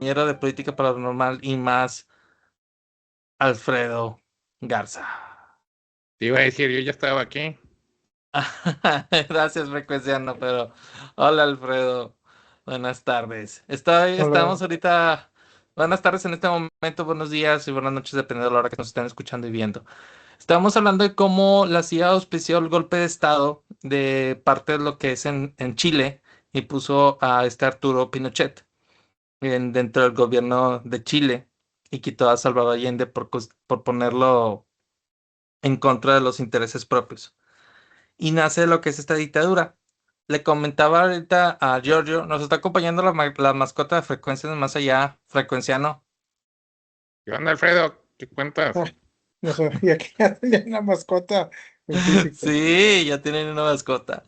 compañero de política paranormal y más, Alfredo Garza. Te iba a decir, yo ya estaba aquí. Gracias, frecuenciano, pero hola, Alfredo. Buenas tardes. Hola. Estamos ahorita. Buenas tardes en este momento, buenos días y buenas noches, dependiendo de la hora que nos estén escuchando y viendo. Estamos hablando de cómo la CIA auspició el golpe de Estado de parte de lo que es en Chile y puso a este Arturo Pinochet dentro del gobierno de Chile y quitó a Salvador Allende por ponerlo en contra de los intereses propios. Y nace lo que es esta dictadura. Le comentaba ahorita a Giorgio, nos está acompañando la mascota de Frecuencias Más Allá, Frecuenciano. ¿Qué onda, Alfredo? ¿Qué cuentas? Ah, no sabía que ya tenía una mascota en físico. Sí, ya tienen una mascota.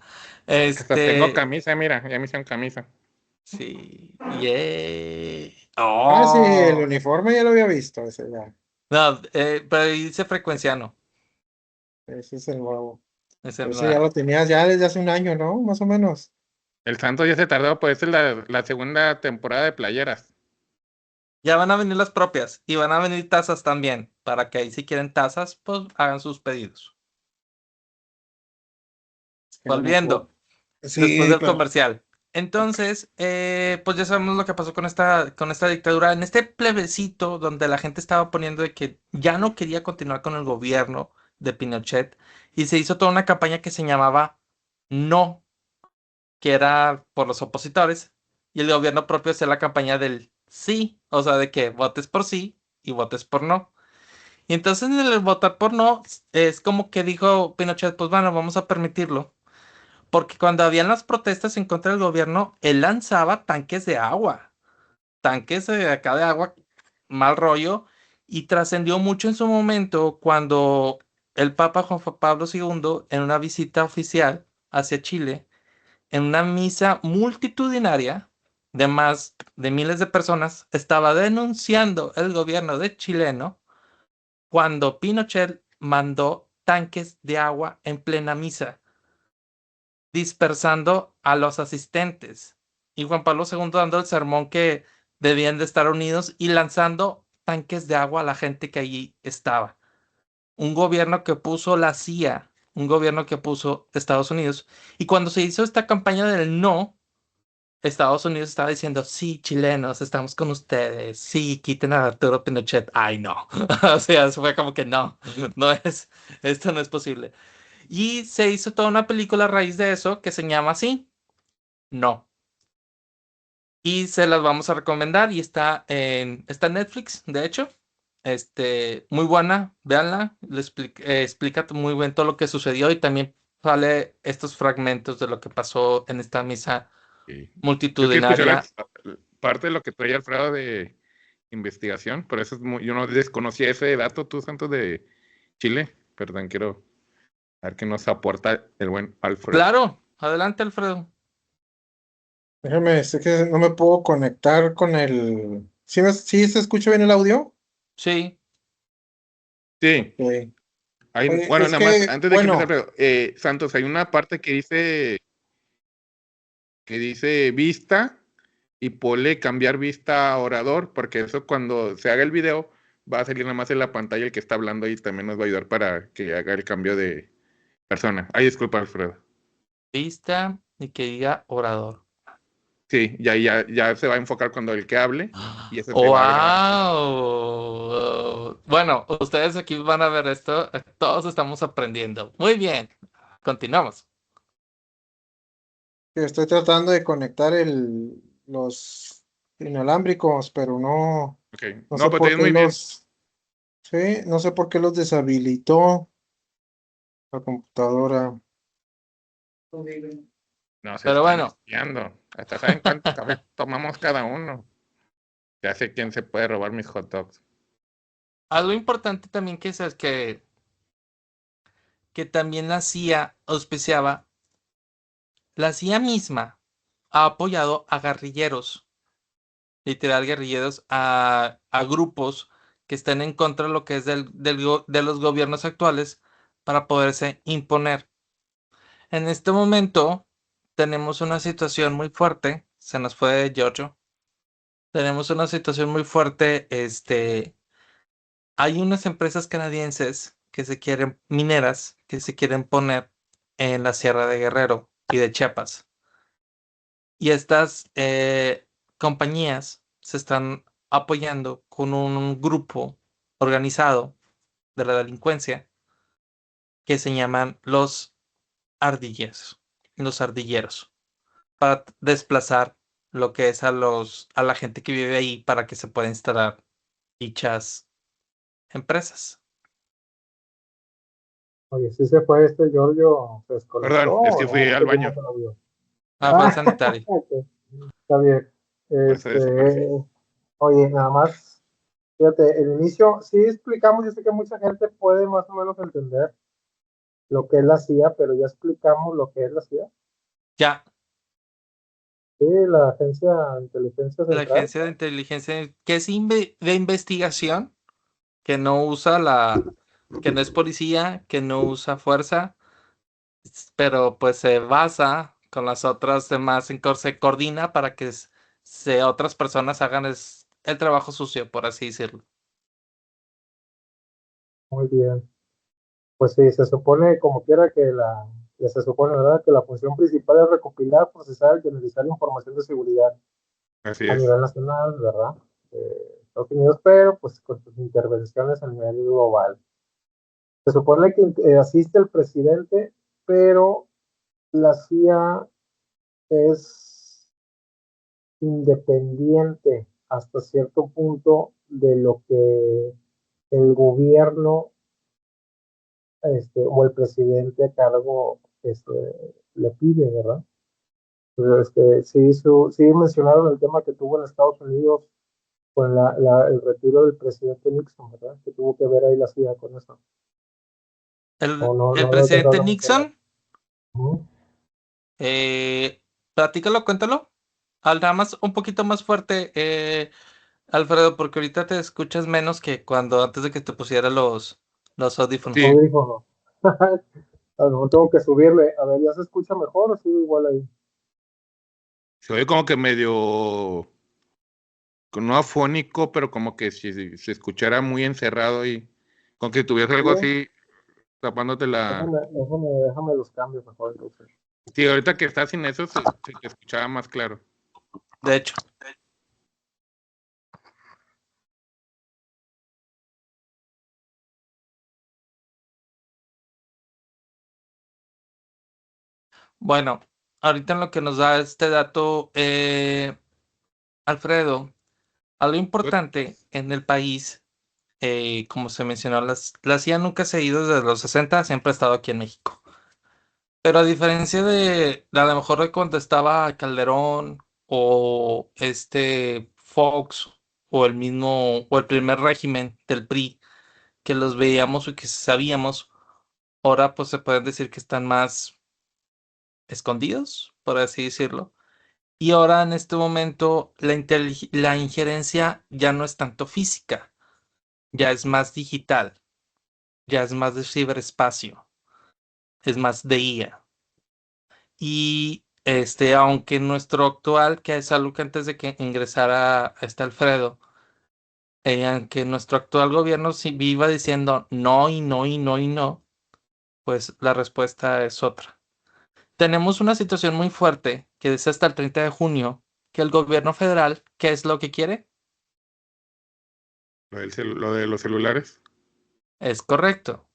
Hasta tengo Este, camisa, mira, ya me hicieron camisa. sí, yeah. Ah, sí, el Oh, uniforme ya lo había visto. no, pero ahí dice Frecuenciano. Ese es el nuevo. Es Pero el ese ya lo tenías ya desde hace un año, ¿no? Más o menos. El Santos ya se tardó, pues esta es la segunda temporada de playeras. Ya van a venir las propias y van a venir tazas también, para que ahí si quieren tazas, pues hagan sus pedidos. Es que no me acuerdo. Volviendo, después Sí, del pero comercial. Entonces, pues ya sabemos lo que pasó con esta dictadura, en este plebiscito donde la gente estaba poniendo de que ya no quería continuar con el gobierno de Pinochet y se hizo toda una campaña que se llamaba No, que era por los opositores, y el gobierno propio hacía la campaña del sí, o sea, de que votes por sí y votes por no. Y entonces en el votar por no es como que dijo Pinochet, pues bueno, vamos a permitirlo. Porque cuando habían las protestas en contra del gobierno, él lanzaba tanques de agua, tanques de acá de agua, mal rollo, y trascendió mucho en su momento cuando el Papa Juan Pablo II, en una visita oficial hacia Chile, en una misa multitudinaria de más de miles de personas, estaba denunciando el gobierno de chileno cuando Pinochet mandó tanques de agua en plena misa, dispersando a los asistentes. Y Juan Pablo II dando el sermón que debían de estar unidos y lanzando tanques de agua a la gente que allí estaba. Un gobierno que puso la CIA, un gobierno que puso Estados Unidos. Y cuando se hizo esta campaña del no, Estados Unidos estaba diciendo, sí, chilenos, estamos con ustedes, sí, quiten a Arturo Pinochet. Ay, no. O sea, eso fue como que no, esto no es posible. Y se hizo toda una película a raíz de eso que se llama así, No. Y se las vamos a recomendar y está en Netflix, de hecho. Muy buena, véanla, explica muy bien todo lo que sucedió y también sale estos fragmentos de lo que pasó en esta misa Sí. Yo quiero escuchar multitudinaria. parte de lo que traía Alfredo de investigación, por eso yo no desconocía ese dato, tú, Santos, de Chile. Perdón, quiero ver qué nos aporta el buen Alfredo. Claro, adelante, Alfredo. déjame, sé que no me puedo conectar con el. ¿Sí se escucha bien el audio? Sí, Sí, Ok. Oye, bueno, es nada más, que, antes de que empiece bueno, Alfredo, Santos, hay una parte que dice vista y ponle cambiar vista a orador, porque eso cuando se haga el video va a salir nada más en la pantalla el que está hablando y también nos va a ayudar para que haga el cambio de persona. Ay, disculpa, Alfredo. vista y que diga orador. Sí, ya se va a enfocar cuando el que hable y eso se va a grabar aquí. ¡Wow! Bueno, ustedes aquí van a ver esto. Todos estamos aprendiendo. Muy bien. Continuamos. que estoy tratando de conectar los inalámbricos, pero no, Ok, no no, sé pues te por ves qué muy bien. sí, no sé por qué los deshabilitó la computadora. No se Pero están bueno, espiando. Hasta saben cuánto café tomamos cada uno. Ya sé quién se puede robar mis hot dogs. algo importante también que también la CIA auspiciaba, la CIA misma ha apoyado a guerrilleros, literal guerrilleros, a grupos que estén en contra de lo que es de los gobiernos actuales para poderse imponer. En este momento tenemos una situación muy fuerte, se nos fue Giorgio. Tenemos una situación muy fuerte. Hay unas empresas canadienses que se quieren, mineras, que se quieren poner en la Sierra de Guerrero y de Chiapas. Y estas compañías se están apoyando con un grupo organizado de la delincuencia que se llaman los ardilleros, para desplazar lo que es a la gente que vive ahí para que se pueda instalar dichas empresas. Oye, sí se fue Giorgio, se desconectó Perdón, es que fui o al seguimos baño. en audio. Fue el Ah, sanitario. ok, está bien. Por eso desaparecí. Oye, nada más, fíjate, el inicio, sí explicamos, yo sé que mucha gente puede más o menos entender lo que es la CIA, pero ya explicamos lo que es la CIA. Ya, Sí, la Agencia de Inteligencia la Central. agencia de inteligencia, que es de investigación, que no usa que no es policía, que no usa fuerza, pero pues se basa con las otras demás, se coordina para que otras personas hagan el trabajo sucio, por así decirlo. Muy bien. Pues sí, se supone como quiera que se supone, ¿verdad? Que la función principal es recopilar, procesar y analizar información de seguridad Así a es. nivel nacional, ¿verdad? Estados Unidos, pero pues con sus intervenciones a nivel global. Se supone que asiste el presidente, pero la CIA es independiente hasta cierto punto de lo que el gobierno o el presidente a cargo le pide, ¿verdad? Pero sí, sí mencionaron el tema que tuvo en Estados Unidos con el retiro del presidente Nixon, ¿verdad? Que tuvo que ver ahí la CIA con eso. O no, El no lo presidente alcanzaron a mencionar. Nixon, Ujú. platícalo, cuéntalo. Nada más un poquito más fuerte, Alfredo, porque ahorita te escuchas menos que cuando antes de que te pusiera los Los audífonos. Sí, audífonos. A lo mejor tengo que subirle. A ver, ¿ya se escucha mejor o sigo igual ahí? se oye como que medio, no afónico, pero como que si se escuchara muy encerrado y con que tuvieras Sí, algo así tapándote la... déjame los cambios mejor entonces. Sí, ahorita que estás sin eso se te escuchaba más claro. De hecho, bueno, ahorita en lo que nos da este dato, Alfredo, algo Pues, importante en el país, como se mencionó, la CIA nunca se ha ido desde los 60, siempre ha estado aquí en México. Pero a diferencia a lo mejor de cuando estaba Calderón o Fox o el primer régimen del PRI, que los veíamos y que sabíamos, ahora pues se pueden decir que están más escondidos, por así decirlo. Y ahora en este momento la injerencia ya no es tanto física, ya es más digital, ya es más de ciberespacio, es más de IA. Y aunque nuestro actual, que es algo que antes de que ingresara Alfredo, aunque nuestro actual gobierno sí iba diciendo no y no y no y no, pues la respuesta es otra. Tenemos una situación muy fuerte que es hasta el 30 de junio, que el gobierno federal, ¿qué es lo que quiere? lo de los celulares. Es correcto.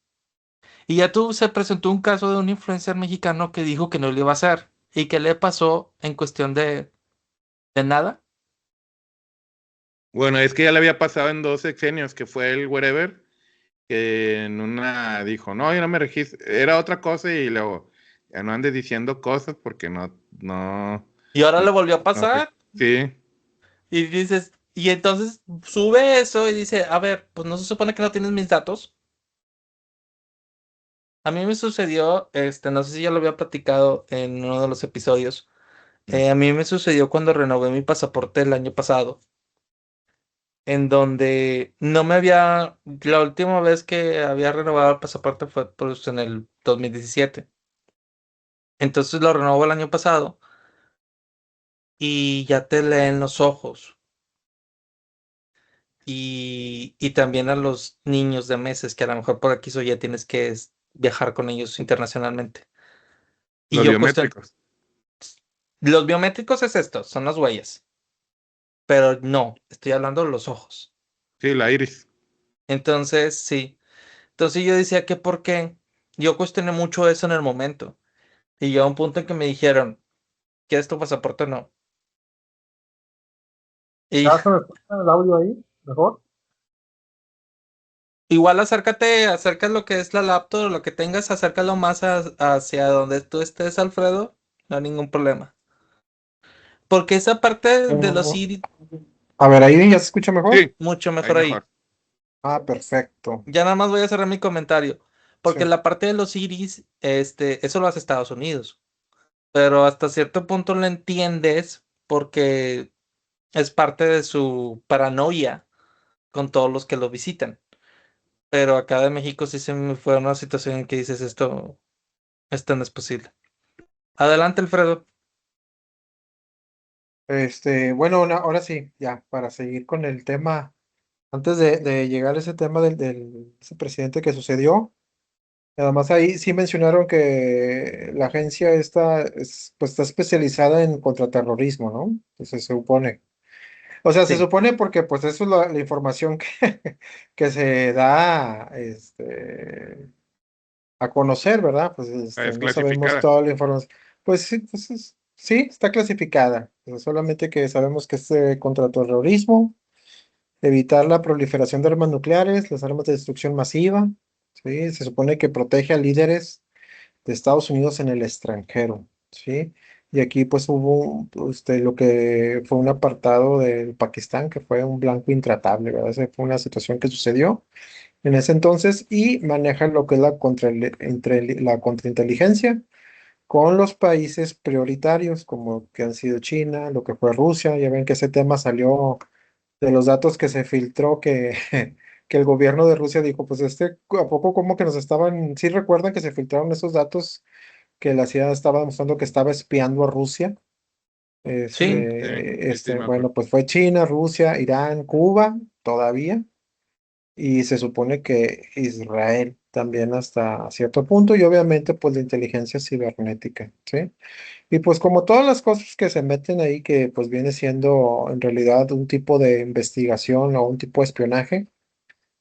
Y ya se presentó un caso de un influencer mexicano que dijo que no lo iba a hacer. ¿Y qué le pasó en cuestión de nada? Bueno, es que ya le había pasado en 2 sexenios, que fue el Wherever, que en una dijo, no, yo no me registro, era otra cosa y luego, ya no andes diciendo cosas porque Y ahora no, le volvió a no sé. pasar. Sí, Y dices, y entonces sube eso y dice, a ver, pues no se supone que no tienes mis datos. A mí me sucedió, no sé si ya lo había platicado en uno de los episodios. A mí me sucedió cuando renové mi pasaporte el año pasado, en donde no me había, la última vez que había renovado el pasaporte fue pues en el 2017. Entonces lo renovó el año pasado y ya te leen los ojos. y también a los niños de meses, que a lo mejor por aquí ya tienes que viajar con ellos internacionalmente. Y Los yo cuestiono, biométricos. los biométricos es esto, son las huellas, pero no, estoy hablando de los ojos. Sí, la iris. Entonces, sí. Entonces yo decía que por qué. Yo cuestioné mucho eso en el momento. Y llegó un punto en que me dijeron, ¿quieres tu pasaporte o no? Y ¿Ya se me escucha el audio ahí? ¿Mejor? igual acerca lo que es la laptop, lo que tengas, acércalo más hacia donde tú estés, Alfredo. No hay ningún problema. Porque esa parte de los Mm, iris, A ver, ahí ya se escucha mejor. Sí, mucho ahí mejor ahí. mejor. Ah, perfecto. Ya nada más voy a cerrar mi comentario. Porque Sí. la parte de los iris, eso lo hace Estados Unidos. Pero hasta cierto punto lo entiendes porque es parte de su paranoia con todos los que lo visitan. Pero acá de México sí se me fue una situación en que dices esto no es posible. Adelante, Alfredo. Bueno, ahora sí, ya, para seguir con el tema, antes de llegar a ese tema ese presidente que sucedió, nada más ahí sí mencionaron que la agencia esta pues está especializada en contraterrorismo, ¿no? Entonces se supone. O sea, se Sí, supone porque pues eso es la información que se da a conocer, ¿verdad? Pues Es no sabemos clasificada. toda la información. Pues sí, pues sí, está clasificada. Pero solamente que sabemos que es contraterrorismo, evitar la proliferación de armas nucleares, las armas de destrucción masiva. Sí, se supone que protege a líderes de Estados Unidos en el extranjero, ¿sí? Y aquí pues hubo lo que fue un apartado del Pakistán que fue un blanco intratable, ¿verdad? Esa fue una situación que sucedió en ese entonces y maneja lo que es la contrainteligencia con los países prioritarios como que han sido China, lo que fue Rusia. Ya ven que ese tema salió de los datos que se filtró que el gobierno de Rusia dijo, pues ¿a poco como que nos estaban, sí recuerdan que se filtraron esos datos que la CIA estaba demostrando que estaba espiando a Rusia? sí, Sí, sí, sí, me acuerdo. Bueno, pues fue China, Rusia, Irán, Cuba, todavía, y se supone que Israel también hasta cierto punto, y obviamente pues la inteligencia cibernética, ¿sí? Y pues como todas las cosas que se meten ahí, que pues viene siendo en realidad un tipo de investigación o un tipo de espionaje,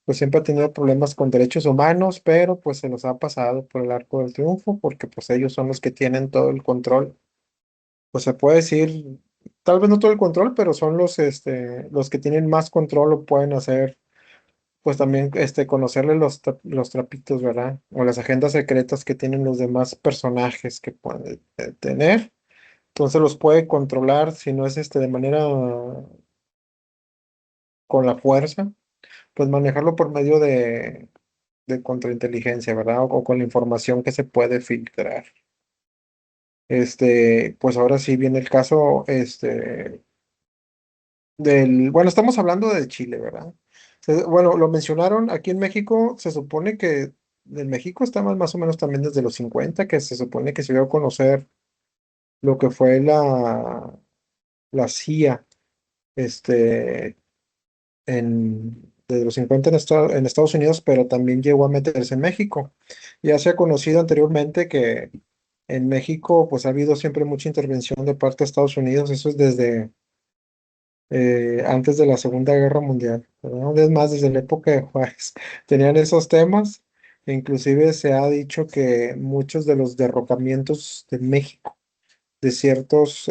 pues siempre ha tenido problemas con derechos humanos, pero pues se los ha pasado por el arco del triunfo, porque pues ellos son los que tienen todo el control. Pues se puede decir, tal vez no todo el control, pero son los que tienen más control o pueden hacer, pues también conocerle los trapitos, ¿verdad? O las agendas secretas que tienen los demás personajes que pueden tener. Entonces los puede controlar, si no es de manera con la fuerza, pues manejarlo por medio de contrainteligencia, ¿verdad? O con la información que se puede filtrar. Pues ahora sí viene el caso, bueno, estamos hablando de Chile, ¿verdad? Bueno, lo mencionaron aquí en México, se supone que en México estamos más o menos también desde los 50 que se supone que se dio a conocer lo que fue la CIA, este, desde los 50 en Estados Unidos, pero también llegó a meterse en México. Ya se ha conocido anteriormente que en México pues ha habido siempre mucha intervención de parte de Estados Unidos, eso es desde antes de la Segunda Guerra Mundial, ¿verdad? Es más, desde la época de Juárez tenían esos temas, e inclusive se ha dicho que muchos de los derrocamientos de México, de ciertos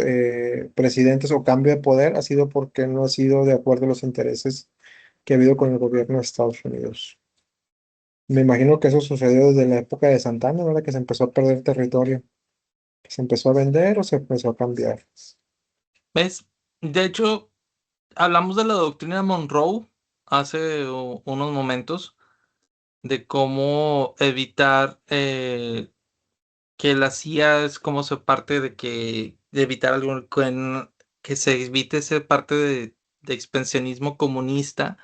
presidentes o cambio de poder, ha sido porque no ha sido de acuerdo a los intereses que ha habido con el gobierno de Estados Unidos. Me imagino que eso sucedió desde la época de Santana, ¿verdad? Que se empezó a perder territorio, que se empezó a vender o se empezó a cambiar. ¿ves? De hecho, hablamos de la doctrina Monroe hace unos momentos, de cómo evitar que la CIA es como se parte de evitar algo, que se evite esa parte de expansionismo comunista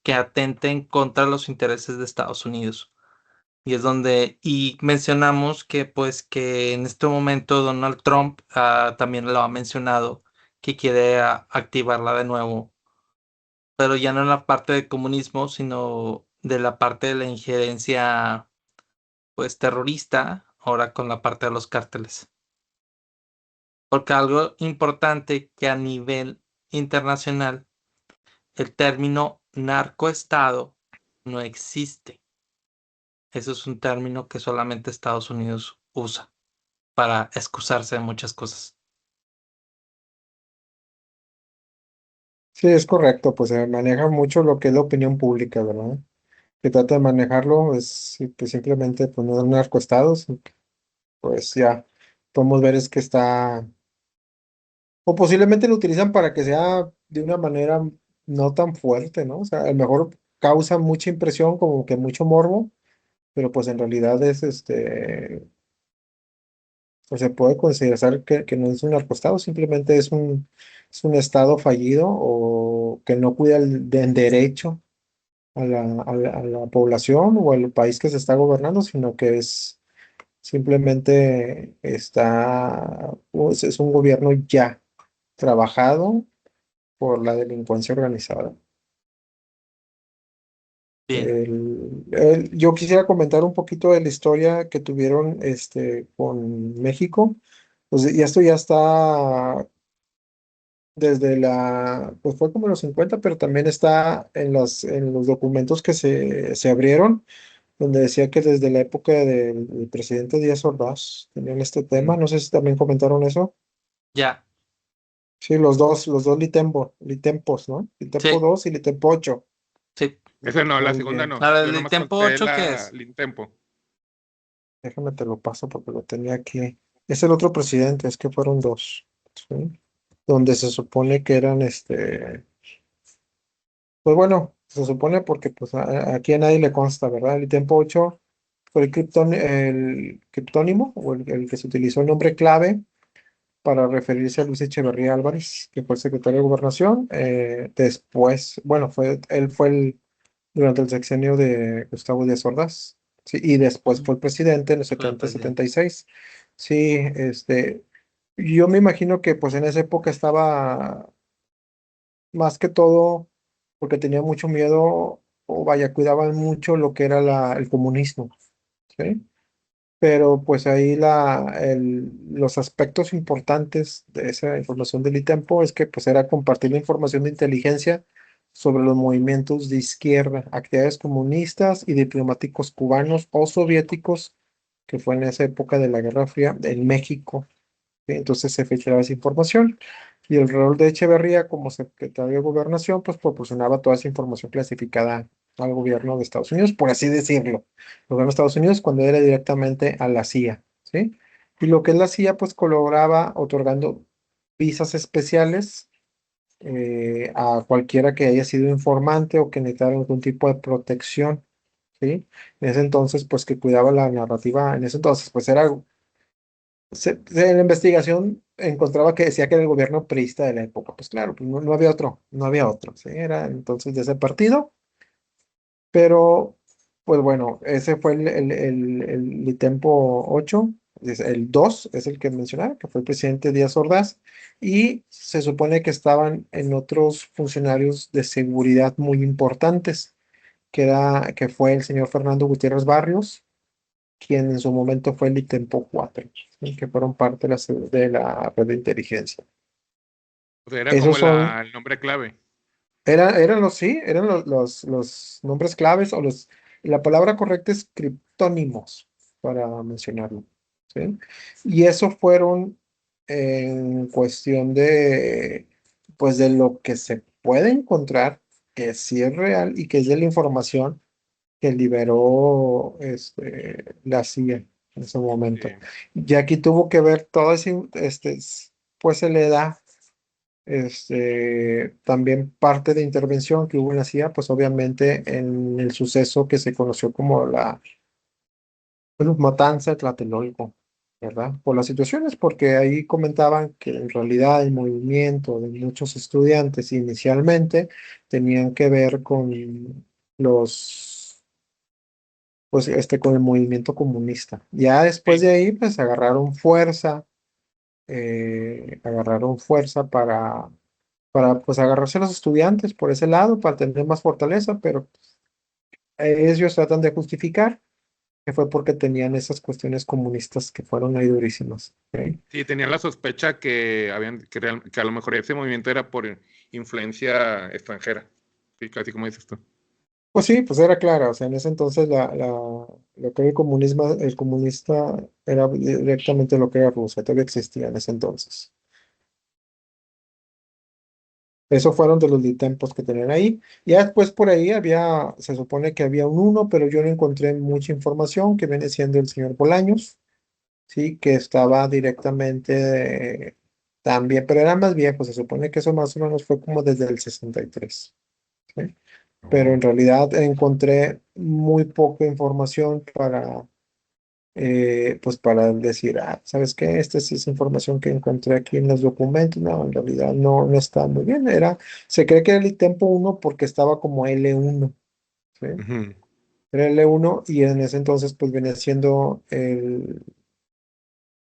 que atente en contra de los intereses de Estados Unidos. Y es y mencionamos que pues que en este momento Donald Trump también lo ha mencionado, que quiere activarla de nuevo pero ya no en la parte del comunismo, sino de la parte de la injerencia, pues, terrorista, ahora con la parte de los cárteles. Porque algo importante que a nivel internacional, el término narcoestado no existe. Eso es un término que solamente Estados Unidos usa para excusarse de muchas cosas. Sí, es correcto, pues se maneja mucho lo que es la opinión pública, ¿verdad? Que trata de manejarlo, es sí, pues, simplemente pues, no un narcoestado, pues ya podemos ver es que está, o posiblemente lo utilizan para que sea de una manera no tan fuerte, ¿no? O sea, a lo mejor causa mucha impresión, como que mucho morbo, pero pues en realidad es pues se puede considerar que no es un narcoestado, simplemente es un estado fallido o que no cuida del derecho a la población o al país que se está gobernando, sino que es simplemente está, pues, es un gobierno ya trabajado por la delincuencia organizada. Bien, Yo quisiera comentar un poquito de la historia que tuvieron con México. Pues y esto ya está desde pues fue como en los 50, pero también está en los documentos que se abrieron, donde decía que desde la época del presidente Díaz Ordaz tenían este tema. No sé si también comentaron eso. ya, Sí, los dos Litempos, ¿no? Litempo sí, 2 y Litempo 8. sí. Esa no, la Muy segunda bien. no. A ver, Yo el nomás tiempo conté 8, ¿qué la es? Lintempo. Déjame te lo paso porque lo tenía aquí. Es el otro presidente, es que fueron dos. ¿Sí? Donde se supone que eran pues bueno, se supone porque pues aquí a nadie le consta, ¿verdad? El Litempo 8 fue el criptónimo o el que se utilizó el nombre clave para referirse a Luis Echeverría Álvarez, que fue el secretario de Gobernación. Después, bueno, él fue durante el sexenio de Gustavo Díaz Ordaz, sí, y después fue el presidente en el Fue el setenta presidente. 76. Sí, yo me imagino que pues en esa época estaba más que todo porque tenía mucho miedo, o vaya, cuidaban mucho lo que era el comunismo, ¿sí? Pero pues ahí los aspectos importantes de esa información del ITEMPO es que pues era compartir la información de inteligencia sobre los movimientos de izquierda, actividades comunistas y diplomáticos cubanos o soviéticos que fue en esa época de la Guerra Fría en México. ¿Sí? Entonces se filtraba esa información y el rol de Echeverría como secretario de Gobernación pues proporcionaba toda esa información clasificada al gobierno de Estados Unidos, por así decirlo. El gobierno de Estados Unidos cuando era directamente a la CIA, ¿sí? Y lo que es la CIA pues colaboraba otorgando visas especiales a cualquiera que haya sido informante o que necesitara algún tipo de protección, ¿sí? En ese entonces pues que cuidaba la narrativa, en ese entonces pues era en la investigación encontraba que decía que era el gobierno priista de la época. Pues claro, pues no había otro, no había otro. ¿Sí? Era entonces de ese partido, pero pues bueno, ese fue el Litempo 8. El 2 es el que mencionaba, que fue el presidente Díaz Ordaz, y se supone que estaban en otros funcionarios de seguridad muy importantes, que fue el señor Fernando Gutiérrez Barrios, quien en su momento fue el Itempo 4, ¿sí? Que fueron parte de la red de inteligencia. O sea, era Esos como son, el nombre clave. sí, eran los nombres claves la palabra correcta es criptónimos, para mencionarlo, ¿sí? Y eso fueron en cuestión pues de lo que se puede encontrar, que sí es real y que es de la información que liberó la CIA en ese momento. Sí. Y aquí tuvo que ver todo ese, pues se le da también parte de intervención que hubo en la CIA, pues obviamente en el suceso que se conoció como bueno, matanza de Tlatelolco, ¿verdad? Por las situaciones, porque ahí comentaban que en realidad el movimiento de muchos estudiantes inicialmente tenían que ver con los pues con el movimiento comunista. Ya después Sí. de ahí, pues agarraron fuerza para pues agarrarse a los estudiantes por ese lado, para tener más fortaleza, pero ellos tratan de justificar que fue porque tenían esas cuestiones comunistas que fueron ahí durísimas. ¿Ok? Sí, tenía la sospecha que a lo mejor ese movimiento era por influencia extranjera. Sí, casi como dices tú. Pues sí, pues era clara, o sea, en ese entonces lo que era el comunismo, el comunista era directamente lo que era Rusia, todavía existía en ese entonces. Esos fueron de los litempos que tenían ahí. Ya después por ahí había, se supone que había un uno, pero yo no encontré mucha información, que viene siendo el señor Bolaños, sí, que estaba directamente también, pero era más viejo, se supone que eso más o menos fue como desde el 63, ¿sí? Pero en realidad encontré muy poca información para, pues para decir, ¿sabes qué? Esta sí es información que encontré aquí en los documentos. No, en realidad no está muy bien. Se cree que era el tempo uno porque estaba como L1, ¿sí? Ujú. Era L1 y en ese entonces pues venía siendo ¿cómo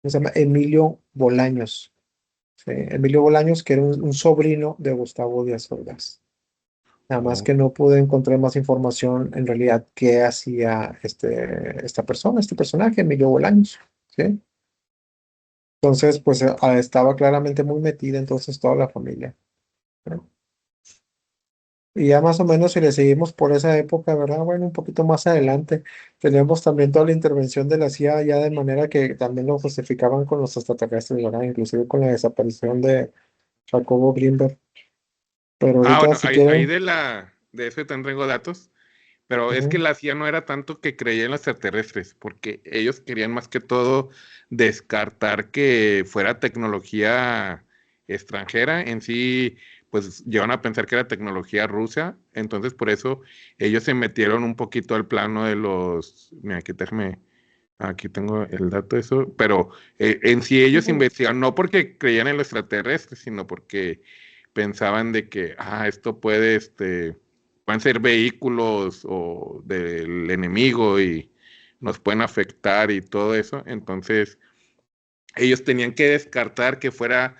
se llama? Emilio Bolaños, ¿sí? Emilio Bolaños, que era un sobrino de Gustavo Díaz Ordaz. Nada más Oh. que no pude encontrar más información en realidad qué hacía esta persona, este personaje, Emilio Bolaños, ¿sí? Entonces, pues estaba claramente muy metida entonces toda la familia, ¿no? Y ya más o menos si le seguimos por esa época, ¿verdad? Bueno, un poquito más adelante tenemos también toda la intervención de la CIA ya de manera que también lo justificaban con los extraterrestres, ¿verdad? Inclusive con la desaparición de Jacobo Greenberg. Pero ahorita Bueno, si ahí quieren, de eso tengo datos, pero es que ujú, la CIA no era tanto que creía en los extraterrestres, porque ellos querían más que todo descartar que fuera tecnología extranjera. En sí, pues llevan a pensar que era tecnología rusa, entonces por eso ellos se metieron un poquito al plano de los, mira, aquí tengo el dato de eso, pero en sí ellos ujú, investigaron, no porque creían en los extraterrestres, sino porque pensaban de que, esto puede, pueden ser vehículos o del enemigo y nos pueden afectar y todo eso. Entonces, ellos tenían que descartar que fuera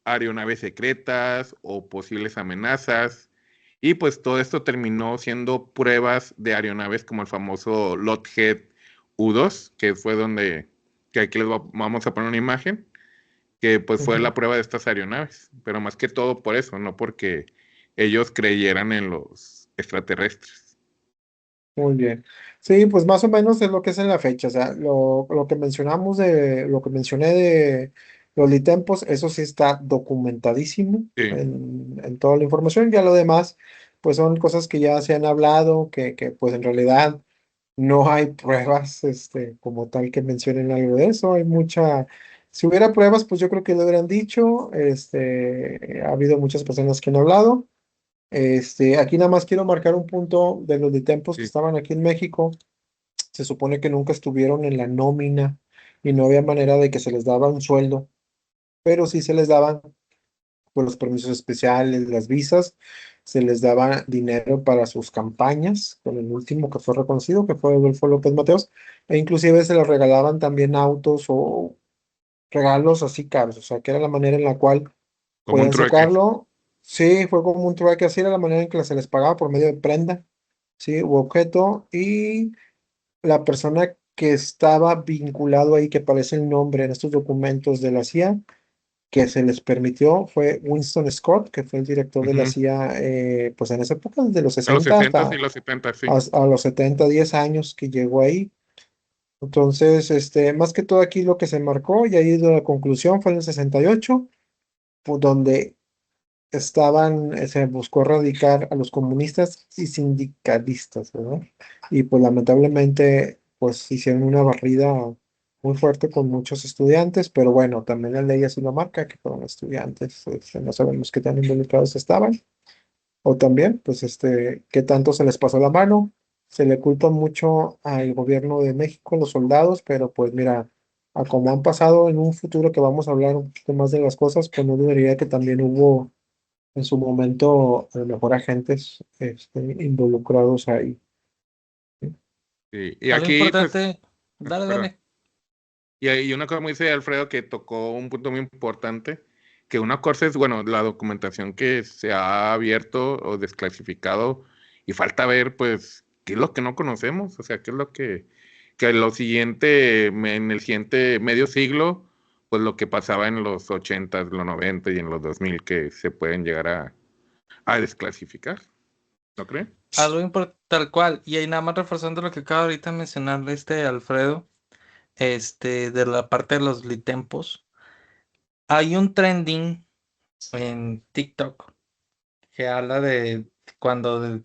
aeronaves secretas o posibles amenazas. Y pues todo esto terminó siendo pruebas de aeronaves como el famoso Lockheed U-2, que fue que aquí vamos a poner una imagen, que pues fue ujú. la prueba de estas aeronaves, pero más que todo por eso, no porque ellos creyeran en los extraterrestres. Muy bien. Sí, pues más o menos es lo que es en la fecha. O sea, lo que mencionamos lo que mencioné de los litempos, eso sí está documentadísimo Sí, en toda la información. Ya lo demás, pues son cosas que ya se han hablado, que pues en realidad no hay pruebas, como tal que mencionen algo de eso. Si hubiera pruebas, pues yo creo que lo hubieran dicho. Ha habido muchas personas que han hablado. Aquí nada más quiero marcar un punto de los tempos que sí, estaban aquí en México. Se supone que nunca estuvieron en la nómina y no había manera de que se les daba un sueldo, pero sí se les daban por los permisos especiales, las visas, se les daba dinero para sus campañas, con el último que fue reconocido, que fue Adolfo López Mateos, e inclusive se les regalaban también autos o regalos así caros, o sea, que era la manera en la cual como un podían trueque. sacarlo. Sí, fue como un trueque, así era la manera en que se les pagaba por medio de prenda, sí, u objeto, y la persona que estaba vinculado ahí, que aparece el nombre en estos documentos de la CIA, que se les permitió, fue Winston Scott, que fue el director de la Ujú. CIA, pues en esa época, desde los A los 60 60 hasta y los 70 sí. a los 70 10 años que llegó ahí. Entonces, más que todo aquí lo que se marcó, y ahí la conclusión fue en el 68, pues, donde se buscó erradicar a los comunistas y sindicalistas, ¿verdad? Y pues lamentablemente, pues hicieron una barrida muy fuerte con muchos estudiantes, pero bueno, también la ley así lo marca, que fueron estudiantes, no sabemos qué tan involucrados estaban, o también, pues qué tanto se les pasó la mano. Se le culpa mucho al gobierno de México, los soldados, pero pues mira, a como han pasado en un futuro que vamos a hablar un poquito más de las cosas, pues no dudaría que también hubo en su momento a lo mejor agentes involucrados ahí. ¿Sí? Sí. Y Algo aquí, pues, importante, dale, perdón. dale. Y una cosa muy dice Alfredo que tocó un punto muy importante, que una cosa es, bueno, la documentación que se ha abierto o desclasificado y falta ver, pues, qué es lo que no conocemos, o sea, qué es lo que lo siguiente, en el siguiente medio siglo, pues lo que pasaba en los 80, los 90 y en los 2000 que se pueden llegar a desclasificar, ¿no creen? Algo tal cual. Y ahí nada más reforzando lo que acaba ahorita de mencionar Alfredo, de la parte de los litempos. Hay un trending en TikTok que habla de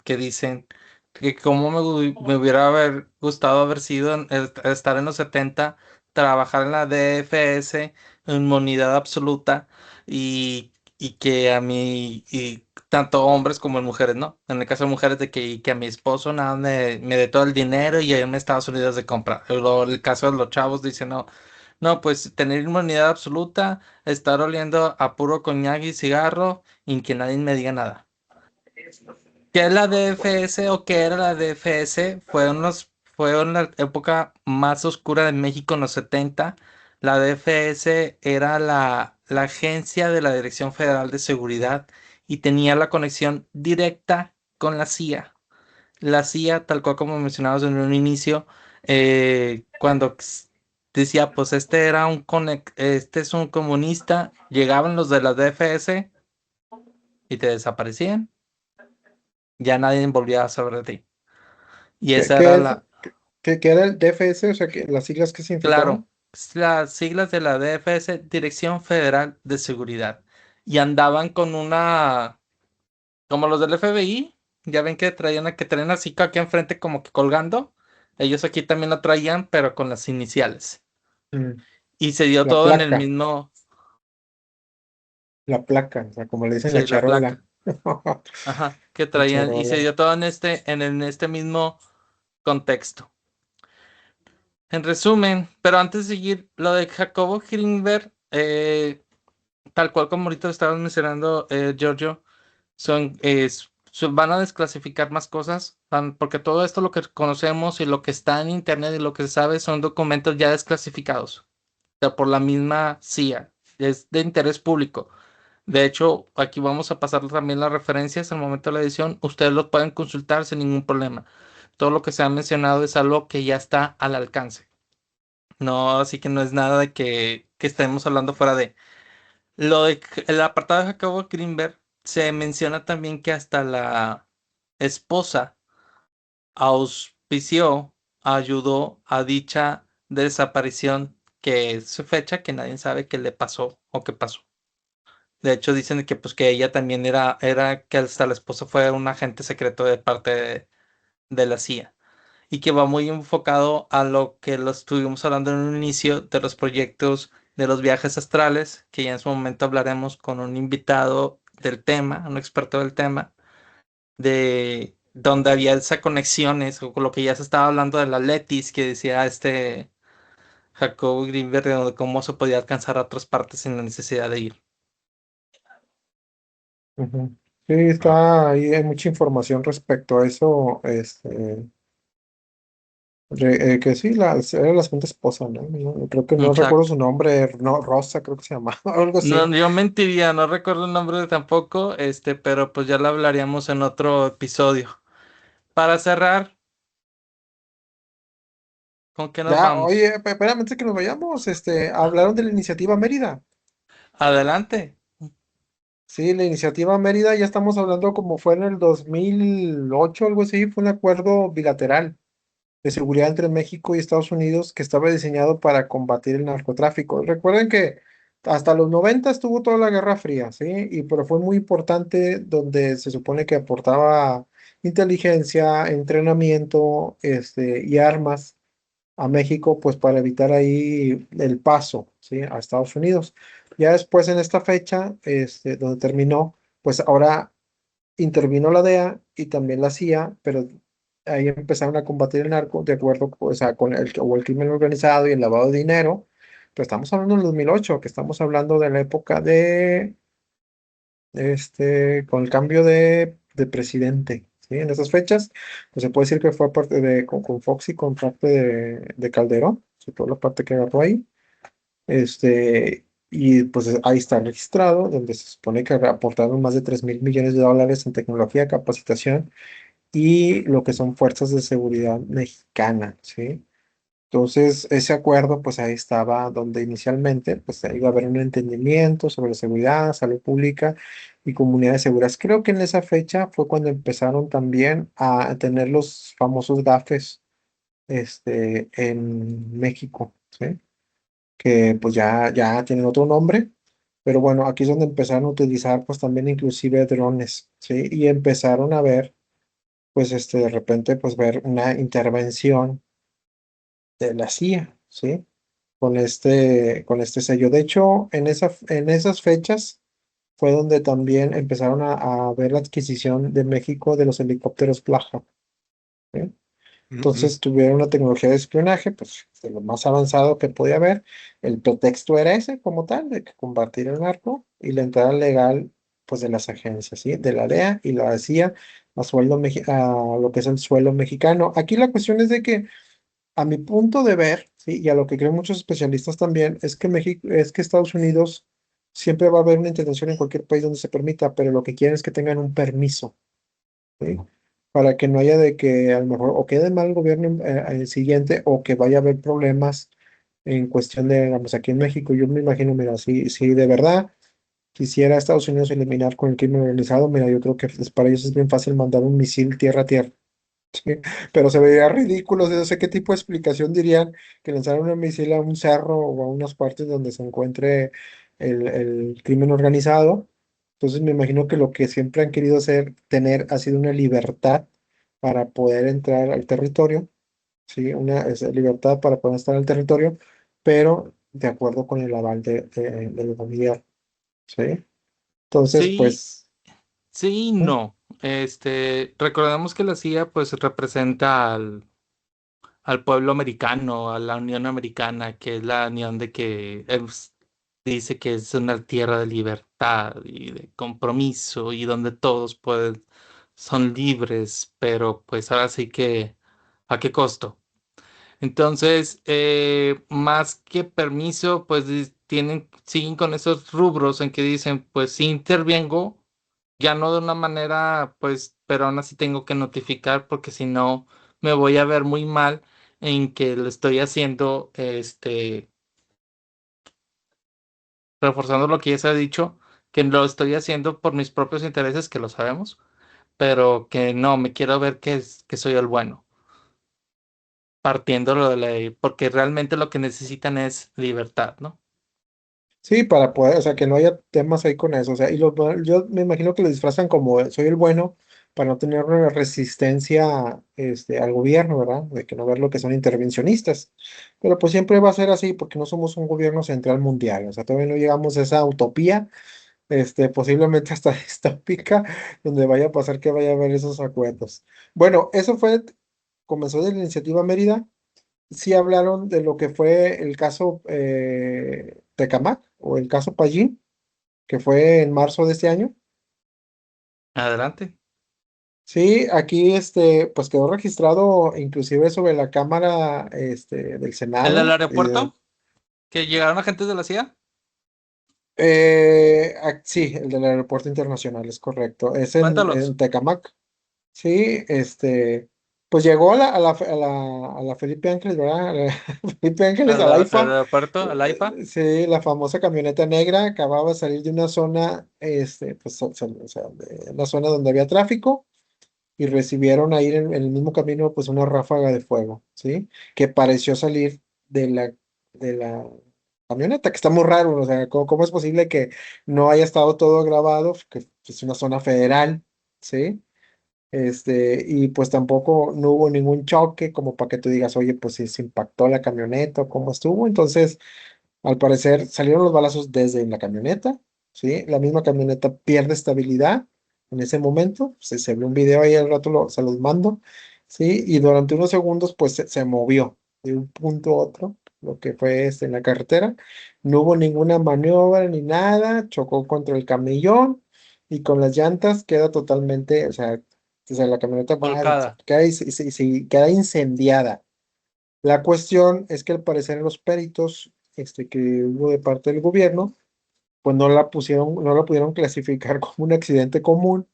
que dicen que cómo me hubiera gustado haber sido estar en los 70, trabajar en la DFS en moneda absoluta y que a mí, y tanto hombres como mujeres, ¿no? En el caso de mujeres, y que a mi esposo nada me dé todo el dinero y irme a Estados Unidos de compra. El caso de los chavos dice, no, no, pues tener inmunidad absoluta, estar oliendo a puro coñac y cigarro y que nadie me diga nada. ¿Qué es la DFS o qué era la DFS? Fue en la época más oscura de México en los 70. La DFS era la agencia de la Dirección Federal de Seguridad y tenía la conexión directa con la CIA. La CIA, tal cual como mencionabas en un inicio, cuando decía, pues este es un comunista, llegaban los de la DFS y te desaparecían. Ya nadie volvía a saber de ti. Y ¿Qué, esa qué era es, qué era el DFS? O sea, las siglas que claro, significaban. las siglas de la DFS, Dirección Federal de Seguridad. Y andaban con como los del FBI, ya ven que traían así aquí enfrente como que colgando. Ellos aquí también lo traían, pero con las iniciales. Mm, Y se dio La todo en el placa, mismo, la placa, o sea, como le dicen la sí, la charola. placa. Ajá, que La traían, y se charola. dio todo en este mismo contexto. En resumen, pero antes de seguir, lo de Jacobo Grinberg, tal cual como ahorita estabas mencionando, Giorgio, van a desclasificar más cosas, porque todo esto lo que conocemos y lo que está en internet y lo que se sabe son documentos ya desclasificados, o sea, por la misma CIA, es de interés público. De hecho, aquí vamos a pasar también las referencias al momento de la edición, ustedes lo pueden consultar sin ningún problema. Todo lo que se ha mencionado es algo que ya está al alcance. No, así que no es nada de que estemos hablando fuera de. El apartado de Jacobo Greenberg se menciona también que hasta la esposa auspició, ayudó a dicha desaparición, que es su fecha que nadie sabe qué le pasó o qué pasó. De hecho, dicen que pues que ella también era que hasta la esposa fue un agente secreto de parte de la CIA y que va muy enfocado a lo que lo estuvimos hablando en un inicio de los proyectos de los viajes astrales, que ya en su momento hablaremos con un invitado del tema, un experto del tema, de donde había esas conexiones, o con lo que ya se estaba hablando de la Letis, que decía Jacob Greenberg, de cómo se podía alcanzar a otras partes sin la necesidad de ir. Ujú. Sí, está ahí, hay mucha información respecto a eso. Que sí, era la segunda esposa, ¿no? Creo que no recuerdo su Exacto. nombre, no, Rosa creo que se llamaba, algo No, así. yo mentiría, no recuerdo el nombre tampoco, pero pues ya lo hablaríamos en otro episodio. Para cerrar, ¿con qué nos Ya, vamos? oye, espérame, antes de que nos vayamos, hablaron de la iniciativa Mérida. Adelante. Sí, la iniciativa Mérida, ya estamos hablando como fue en el 2008, algo así, fue un acuerdo bilateral de seguridad entre México y Estados Unidos que estaba diseñado para combatir el narcotráfico. Recuerden que hasta los 90 estuvo toda la Guerra Fría, ¿sí? Pero fue muy importante donde se supone que aportaba inteligencia, entrenamiento, y armas a México, pues para evitar ahí el paso, ¿sí? A Estados Unidos. Ya después en esta fecha, donde terminó, pues ahora intervino la DEA y también la CIA, pero ahí empezaron a combatir el narco de acuerdo pues, con o el crimen organizado y el lavado de dinero. Pero estamos hablando del 2008, que estamos hablando de la época con el cambio de presidente. ¿Sí? En esas fechas, pues se puede decir que fue parte con Fox y con parte de Calderón, sobre todo la parte que agarró ahí. Este, Y pues ahí está registrado, donde se supone que aportaron más de $3,000 millones en tecnología, capacitación y lo que son fuerzas de seguridad mexicanas, ¿sí? Entonces, ese acuerdo, pues ahí estaba donde inicialmente, pues iba a haber un entendimiento sobre seguridad, salud pública y comunidades seguras. Creo que en esa fecha fue cuando empezaron también a tener los famosos gafes, en México, ¿sí? Que pues ya tienen otro nombre, pero bueno, aquí es donde empezaron a utilizar pues también inclusive drones, ¿sí? Y empezaron a ver, pues de repente, pues ver una intervención de la CIA, ¿sí? Con este sello. De hecho, en esas fechas fue donde también empezaron a ver la adquisición de México de los helicópteros Black Hawk, ¿sí? Ujú. Entonces tuvieron una tecnología de espionaje, pues de lo más avanzado que podía haber. El pretexto era ese como tal, de que combatir el narco y la entrada legal, pues de las agencias, ¿sí? De la DEA y la CIA a lo que es el suelo mexicano. Aquí la cuestión es de que a mi punto de ver, ¿sí? Y a lo que creen muchos especialistas también, es que Estados Unidos siempre va a haber una intervención en cualquier país donde se permita, pero lo que quieren es que tengan un permiso, ¿sí? Para que no haya de que a lo mejor o quede mal el gobierno el siguiente o que vaya a haber problemas en cuestión de, digamos, aquí en México. Yo me imagino, mira, si de verdad quisiera Estados Unidos eliminar con el crimen organizado, mira, yo creo que para ellos es bien fácil mandar un misil tierra a tierra. Sí, pero se vería ridículo, no sé qué tipo de explicación dirían que lanzaron un misil a un cerro o a unas partes donde se encuentre el crimen organizado. Entonces me imagino que lo que siempre han querido tener ha sido una libertad para poder entrar al territorio, ¿sí? Libertad para poder estar al territorio, pero de acuerdo con el aval del gobierno, ¿sí? Entonces, Sí, pues, sí y ¿no? no. Recordemos que la CIA pues representa al pueblo americano, a la Unión Americana, que es la unión de que dice que es una tierra de libertad y de compromiso y donde todos son libres, pero pues ahora sí que, ¿a qué costo? Entonces, más que permiso, pues siguen con esos rubros en que dicen, pues sí intervengo, ya no de una manera, pues, pero aún así tengo que notificar porque si no me voy a ver muy mal en que lo estoy haciendo, reforzando lo que ya se ha dicho, que lo estoy haciendo por mis propios intereses, que lo sabemos, pero que no, me quiero ver que soy el bueno, partiéndolo de ley, porque realmente lo que necesitan es libertad, ¿no? Sí, para poder, o sea, que no haya temas ahí con eso, o sea, yo me imagino que lo disfrazan como soy el bueno para no tener una resistencia, al gobierno, ¿verdad? De que no ver lo que son intervencionistas, pero pues siempre va a ser así porque no somos un gobierno central mundial, o sea, todavía no llegamos a esa utopía, posiblemente hasta distópica, donde vaya a pasar que vaya a haber esos acuerdos. Bueno, comenzó de la iniciativa Mérida. Sí hablaron de lo que fue el caso Tecamac o el caso Pallín, que fue en marzo de este año. Adelante. Sí, aquí pues quedó registrado inclusive sobre la Cámara del ¿El del Senado. aeropuerto? ¿Que llegaron agentes de la CIA? Sí, el del aeropuerto internacional, es correcto. Es en Cuéntalos. Tecamac. Sí, pues llegó a la Felipe Ángeles, ¿verdad? A la Felipe Ángeles, a la Al IFA. aeropuerto, al AIFA. Sí, la famosa camioneta negra acababa de salir de una zona, pues, o sea, de una zona donde había tráfico y recibieron ahí en el mismo camino, pues, una ráfaga de fuego, ¿sí? Que pareció salir de la camioneta, que está muy raro, o sea, ¿cómo es posible que no haya estado todo grabado? Que es una zona federal, ¿sí? Y pues tampoco no hubo ningún choque como para que tú digas, oye, pues si se impactó la camioneta o cómo estuvo. Entonces, al parecer salieron los balazos desde la camioneta, ¿sí? La misma camioneta pierde estabilidad en ese momento. Se ve un video ahí al rato, se los mando, ¿sí? Y durante unos segundos, pues se movió de un punto a otro, lo que fue en la carretera. No hubo ninguna maniobra ni nada, chocó contra el camellón y con las llantas queda totalmente, o sea, la camioneta Volcada. queda incendiada. La cuestión es que al parecer los peritos que hubo de parte del gobierno pues no la pudieron clasificar como un accidente común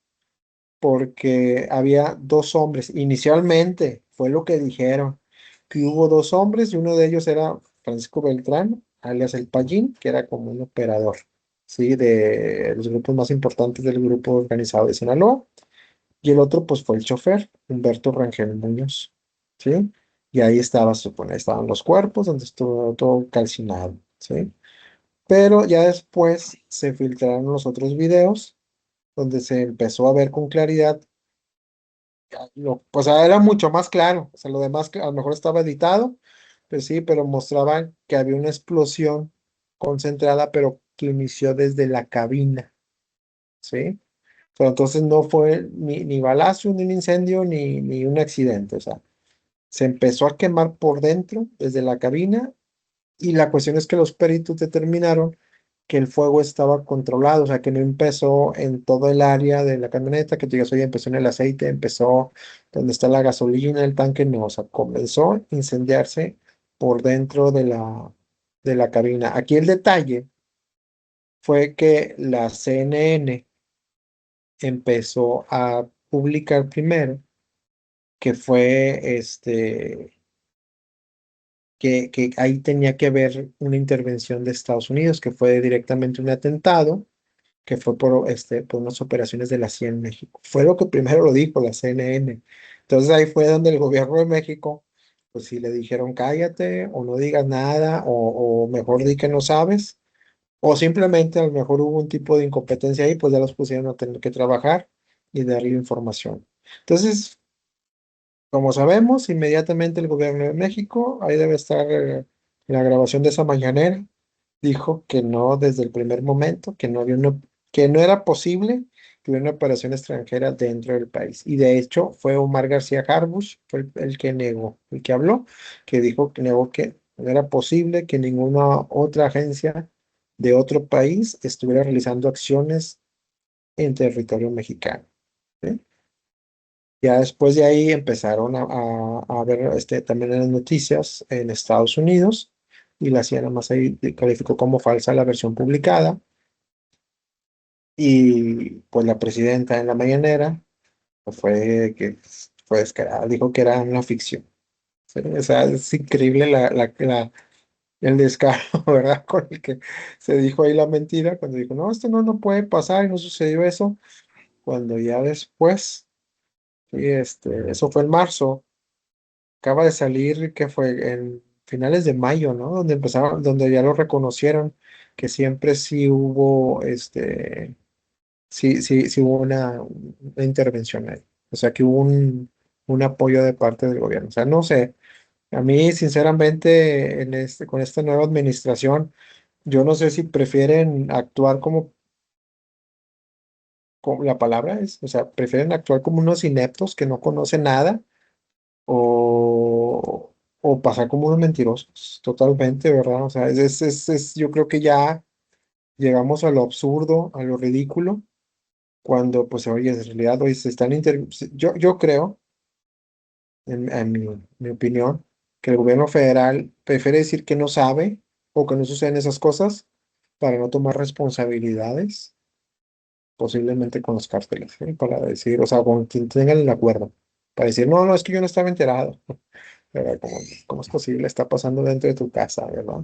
porque había dos hombres. Inicialmente fue lo que dijeron, que hubo dos hombres y uno de ellos era Francisco Beltrán, alias El Pallín, que era como un operador, ¿sí? De los grupos más importantes del grupo organizado de Sinaloa. Y el otro, pues, fue el chofer, Humberto Rangel Muñoz, ¿sí? Y ahí estaba, se supone, estaban los cuerpos, donde estuvo todo calcinado, ¿sí? Pero ya después se filtraron los otros videos, donde se empezó a ver con claridad, o sea, era mucho más claro, o sea, lo demás que a lo mejor estaba editado, pero sí, pero mostraban que había una explosión concentrada, pero que inició desde la cabina, ¿sí? Pero entonces no fue ni balazo, ni un incendio, ni un accidente. O sea, se empezó a quemar por dentro, desde la cabina, y la cuestión es que los peritos determinaron que el fuego estaba controlado, o sea, que no empezó en todo el área de la camioneta, que digas, oye, empezó en el aceite, empezó donde está la gasolina, el tanque, no, o sea, comenzó a incendiarse por dentro de la cabina. Aquí el detalle fue que la CNN empezó a publicar primero que fue que ahí tenía que ver una intervención de Estados Unidos, que fue directamente un atentado, que fue por unas operaciones de la CIA en México. Fue lo que primero lo dijo la CNN. Entonces ahí fue donde el gobierno de México, pues sí le dijeron cállate o no digas nada o mejor di que no sabes. O simplemente a lo mejor hubo un tipo de incompetencia ahí, pues ya los pusieron a tener que trabajar y darle información. Entonces, como sabemos, inmediatamente el gobierno de México, ahí debe estar la grabación de esa mañanera, dijo que no desde el primer momento, que no era posible que hubiera una operación extranjera dentro del país. Y de hecho fue Omar García Harfuch, fue el que negó, el que habló, que dijo que negó que no era posible que ninguna otra agencia de otro país estuviera realizando acciones en territorio mexicano. ¿Sí? Ya después de ahí empezaron a ver también en las noticias en Estados Unidos y la CIA nada más ahí calificó como falsa la versión publicada y pues la presidenta en la mañanera pues, fue descarada, dijo que era una ficción. ¿Sí? O sea, es increíble el descaro, ¿verdad? Con el que se dijo ahí la mentira cuando dijo, no, esto no puede pasar y no sucedió eso, cuando ya después, y eso fue en marzo. Acaba de salir que fue en finales de mayo, ¿no? Donde empezaron, donde ya lo reconocieron, que siempre sí hubo, sí hubo una intervención ahí. O sea, que hubo un apoyo de parte del gobierno. O sea, no sé, a mí sinceramente con esta nueva administración, yo no sé si prefieren actuar como la palabra es, o sea, prefieren actuar como unos ineptos que no conocen nada o pasar como unos mentirosos, totalmente, ¿verdad? O sea, yo creo que ya llegamos a lo absurdo, a lo ridículo, cuando, pues, oye, en realidad, hoy se están yo creo, en mi opinión, que el gobierno federal prefiere decir que no sabe o que no suceden esas cosas para no tomar responsabilidades, posiblemente con los cárteles, ¿sí? Para decir, o sea, con quien tengan el acuerdo, para decir, no, no, es que yo no estaba enterado. ¿Verdad? ¿Cómo es posible? Está pasando dentro de tu casa, ¿verdad?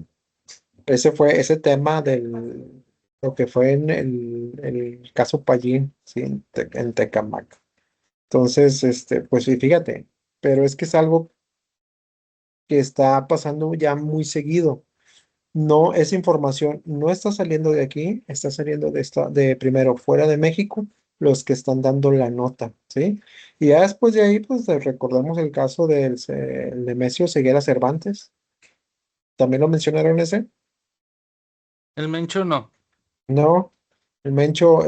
Ese fue ese tema lo que fue en el caso Pallín, ¿sí? En Tecamac. Entonces, pues sí, fíjate, pero es que es algo que está pasando ya muy seguido. No, esa información no está saliendo de aquí, está saliendo de primero fuera de México, los que están dando la nota, ¿sí? Y ya después de ahí, pues recordamos el caso el Nemesio Ceguera Cervantes. ¿También lo mencionaron ese? El Mencho no. No, el Mencho,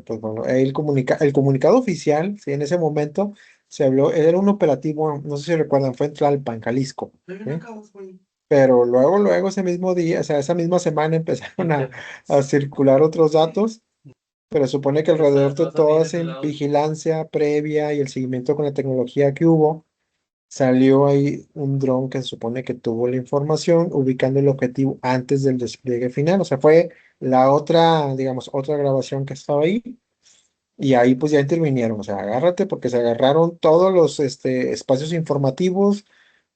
pues bueno, el comunicado oficial, sí, en ese momento se habló, era un operativo, no sé si recuerdan, fue en Tlalpan, Jalisco, ¿sí? Pero luego ese mismo día, o sea, esa misma semana empezaron a circular otros datos, pero supone que alrededor de toda esa vigilancia previa y el seguimiento con la tecnología que hubo, salió ahí un dron que se supone que tuvo la información, ubicando el objetivo antes del despliegue final. O sea, fue la otra, digamos, otra grabación que estaba ahí. Y ahí pues ya intervinieron. O sea, agárrate porque se agarraron todos los espacios informativos.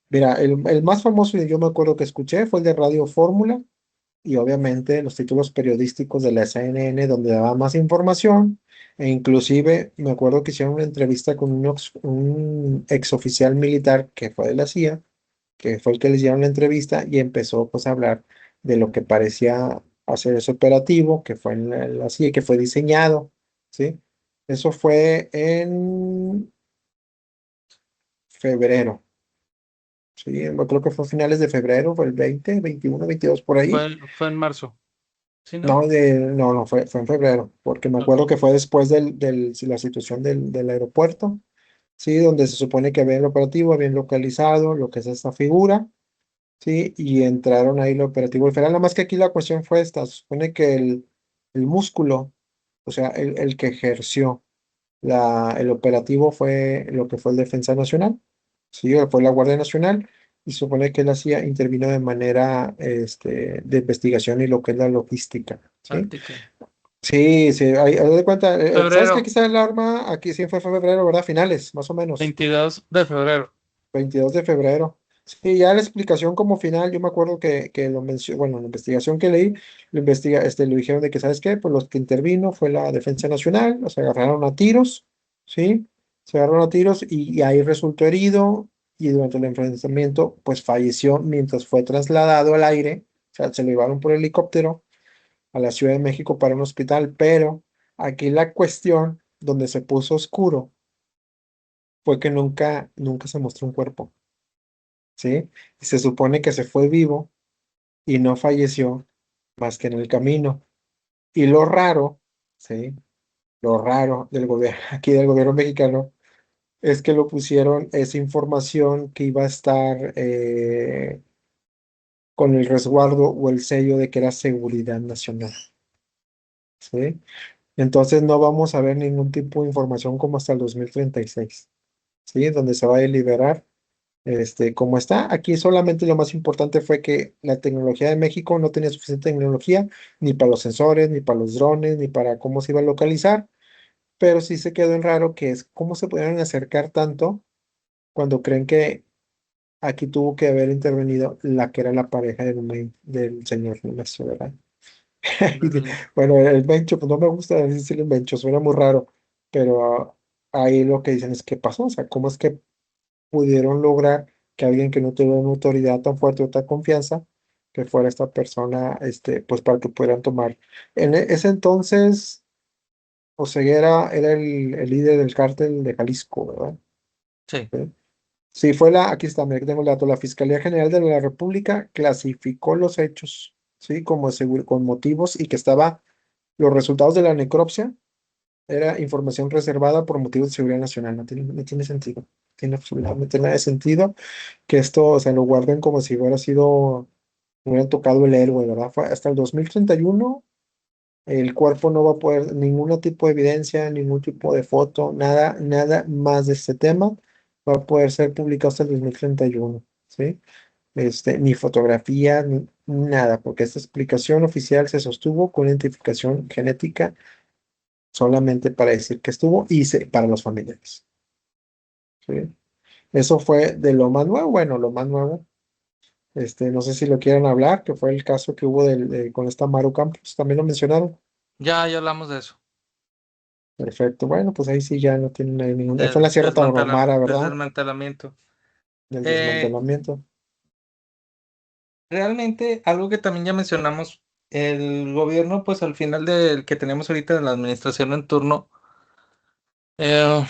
Mira, el más famoso, y yo me acuerdo que escuché, fue el de Radio Fórmula y obviamente los títulos periodísticos de la CNN donde daba más información, e inclusive me acuerdo que hicieron una entrevista con un ex oficial militar que fue de la CIA, que fue el que les dieron la entrevista y empezó pues a hablar de lo que parecía hacer ese operativo, que fue en la CIA, que fue diseñado, ¿sí? Eso fue en febrero, ¿sí? Yo creo que fue a finales de febrero, fue el 20, 21, 22 por ahí. Fue en marzo, ¿sí, no? No, fue en febrero, porque me Ok. acuerdo que fue después la situación del aeropuerto, sí, donde se supone que habían el operativo, habían localizado lo que es esta figura, sí, y entraron ahí el operativo federal. Nada más que aquí la cuestión fue esta, se supone que el músculo, o sea, el que ejerció el operativo fue lo que fue el Defensa Nacional, sí, fue la Guardia Nacional, y se supone que la CIA intervino de manera de investigación y lo que es la logística, ¿sí? Táctica. Sí, sí, ahí, haz de cuenta, ¿sabes que aquí Febrero, está el arma? Aquí sí fue febrero, ¿verdad? Finales, más o menos, 22 de febrero. 22 de febrero. Sí, ya la explicación como final, yo me acuerdo que lo mencionó, bueno, la investigación que leí, lo dijeron de que, ¿sabes qué? Pues los que intervino fue la Defensa Nacional, o sea, agarraron a tiros, ¿sí? Se agarraron a tiros y ahí resultó herido y durante el enfrentamiento, pues falleció mientras fue trasladado al aire, o sea, se lo llevaron por helicóptero a la Ciudad de México para un hospital, pero aquí la cuestión donde se puso oscuro fue que nunca se mostró un cuerpo, ¿sí? Y se supone que se fue vivo y no falleció más que en el camino. Y lo raro, ¿sí? Lo raro del gobierno, aquí del gobierno mexicano, es que lo pusieron esa información que iba a estar con el resguardo o el sello de que era seguridad nacional, ¿sí? Entonces no vamos a ver ningún tipo de información como hasta el 2036, ¿sí? Donde se va a deliberar como está. Aquí solamente lo más importante fue que la tecnología de México no tenía suficiente tecnología ni para los sensores, ni para los drones, ni para cómo se iba a localizar, pero sí se quedó en raro que es cómo se pudieron acercar tanto cuando creen que aquí tuvo que haber intervenido la que era la pareja del señor Núñez, ¿verdad? Bueno, el Mencho, pues no me gusta decirle Mencho, suena muy raro, pero ahí lo que dicen es qué pasó, o sea, cómo es que pudieron lograr que alguien que no tuviera una autoridad tan fuerte o tan confianza, que fuera esta persona, pues para que pudieran tomar. En ese entonces, Oseguera era el líder del cártel de Jalisco, ¿verdad? Sí. ¿Sí? Sí, aquí está, mira, aquí tengo el dato, la Fiscalía General de la República clasificó los hechos, ¿sí? Como con motivos y que los resultados de la necropsia era información reservada por motivos de seguridad nacional, no tiene sentido, no tiene absolutamente nada de sentido que esto, o sea, lo guarden como si hubieran tocado el héroe, ¿verdad? Hasta el 2031 el cuerpo no va a poder, ningún tipo de evidencia, ningún tipo de foto, nada, nada más de este tema va a poder ser publicado hasta el 2031, ¿sí? Ni fotografía, ni nada, porque esta explicación oficial se sostuvo con identificación genética solamente para decir que estuvo y para los familiares, ¿sí? Eso fue de lo más nuevo, bueno, lo más nuevo. No sé si lo quieran hablar, que fue el caso que hubo con esta Maru Campos, también lo mencionaron. Ya hablamos de eso. Perfecto, bueno, pues ahí sí ya no tienen ahí ningún. Fue en la Sierra Tarahumara, ¿verdad? Desmantelamiento. Del Eh, desmantelamiento. Realmente, algo que también ya mencionamos, el gobierno, pues al final del que tenemos ahorita en la administración en turno, eh,